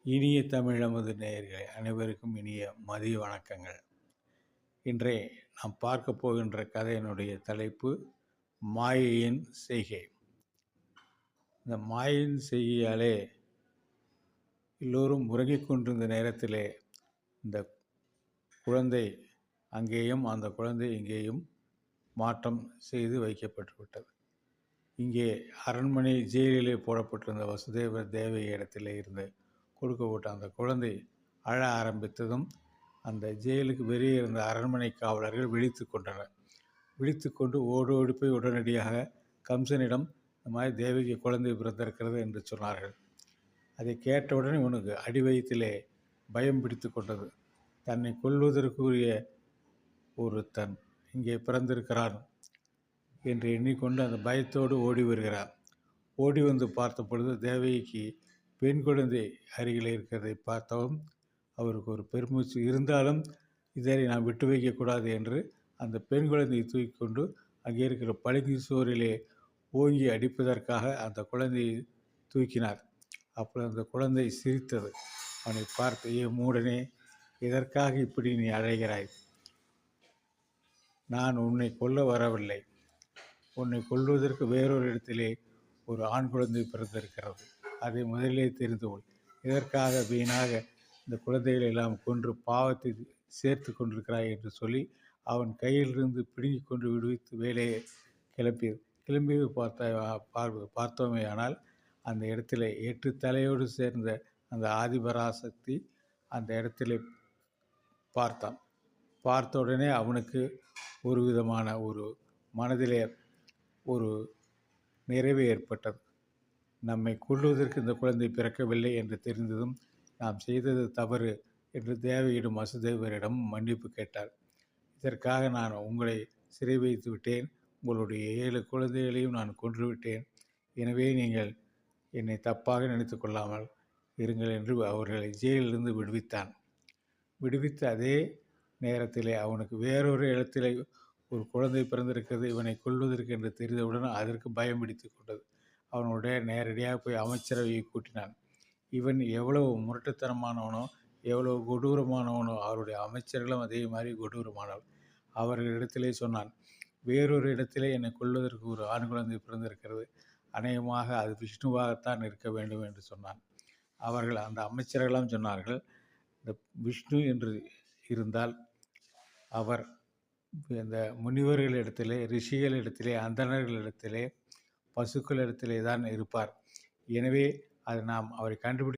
இனிய தமிழ் அமுது நேயர்களே அனைவருக்கும் இனிய மதிய வணக்கங்கள். இன்றைய நாம் பார்க்க போகின்ற கதையினுடைய தலைப்பு மாயையின் செய்கை. இந்த மாயையின் செய்கையாலே எல்லோரும் உறங்கிக் கொண்டிருந்த நேரத்திலே இந்த குழந்தை அங்கேயும் அந்த குழந்தை இங்கேயும் மாற்றம் செய்து வைக்கப்பட்டுவிட்டது. இங்கே அரண்மனை ஜெயிலிலே போடப்பட்டிருந்த வசுதேவர் தேவகி இடத்திலே இருந்து கொடுக்கப்பட்ட அந்த குழந்தை அழ ஆரம்பித்ததும் அந்த ஜெயிலுக்கு வெளியே இருந்த அரண்மனை காவலர்கள் விழித்து கொண்டனர். விழித்து கொண்டு ஓடோடி போய் உடனடியாக கம்சனிடம் இந்த மாதிரி தேவகி குழந்தை பிறந்திருக்கிறது என்று சொன்னார்கள். அதை கேட்டவுடன் இவனுக்கு அடி வயிற்றிலே பயம் பிடித்து கொண்டது. தன்னை கொல்வதற்குரிய ஒருத்தன் இங்கே பிறந்திருக்கிறான் என்று எண்ணிக்கொண்டு அந்த பயத்தோடு ஓடி வருகிறார். ஓடி வந்து பார்த்த பொழுது தேவகிக்கு பெண் குழந்தை அருகில் இருக்கிறதை பார்த்தவும் அவருக்கு ஒரு பெருமூச்சு. இருந்தாலும் இதை நாம் விட்டு வைக்கக்கூடாது என்று அந்த பெண் குழந்தையை தூக்கி கொண்டு அங்கே இருக்கிற பளிங்கு சுவரிலே ஓங்கி அடிப்பதற்காக அந்த குழந்தையை தூக்கினார். அப்பொழுது அந்த குழந்தை சிரித்தது. அவனை பார்த்து, ஏ மூடனே, இதற்காக இப்படி நீ அழைகிறாய்? நான் உன்னை கொல்ல வரவில்லை. உன்னை கொல்வதற்கு வேறொரு இடத்திலே ஒரு ஆண் குழந்தை பிறந்திருக்கிறது. அதை முதலிலே தெரிந்து கொள். இதற்காக வீணாக இந்த குழந்தைகளை எல்லாம் கொன்று பாவத்தை சேர்த்து கொண்டிருக்கிறாய் என்று சொல்லி அவன் கையிலிருந்து பிடுங்கி கொண்டு விடுவித்து வேலையை கிளம்பியது பார்த்தோமே. ஆனால் அந்த இடத்துல 8 தலையோடு சேர்ந்த அந்த ஆதிபராசக்தி அந்த இடத்திலே பார்த்தான். பார்த்த உடனே அவனுக்கு ஒரு விதமான ஒரு மனதிலே ஒரு நிறைவு ஏற்பட்டது. நம்மை கொல்வதற்கு இந்த குழந்தை பிறக்கவில்லை என்று தெரிந்ததும் நாம் செய்தது தவறு என்று தேவகியிடம் வசுதேவரிடம் மன்னிப்பு கேட்டார். இதற்காக நான் உங்களை சிறை வைத்து விட்டேன், உங்களுடைய 7 குழந்தைகளையும் நான் கொன்றுவிட்டேன். எனவே நீங்கள் என்னை தப்பாக நினைத்து கொள்ளாமல் இருங்கள் என்று அவர்களை ஜெயிலிலிருந்து விடுவித்தான். விடுவித்த அதே நேரத்திலே அவனுக்கு வேறொரு இடத்திலே ஒரு குழந்தை பிறந்திருக்கிறது, இவனை கொல்வதற்கு என்று தெரிந்தவுடன் அதற்கு பயம் பிடித்து கொண்டது. அவனுடைய நேரடியாக போய் அமைச்சரவையை கூட்டினான். இவன் எவ்வளவு முரட்டுத்தனமானவனோ, எவ்வளவு கொடூரமானவனோ, அவருடைய அமைச்சர்களும் அதே மாதிரி கொடூரமானவர். அவர்களிடத்திலே சொன்னான், வேறொரு இடத்திலே என்னை கொல்வதற்கு ஒரு ஆண் குழந்தை பிறந்திருக்கிறது, அநேகமாக அது விஷ்ணுவாகத்தான் இருக்க வேண்டும் என்று சொன்னான். அவர்கள் அந்த அமைச்சர்களெல்லாம் சொன்னார்கள், இந்த விஷ்ணு என்று இருந்தால் அவர் இந்த முனிவர்களிடத்திலே, ரிஷிகளிடத்திலே, அந்தணர்களிடத்திலே, பசுக்களிடத்திலே தான் இருப்பார். எனவே அது நாம் அவரை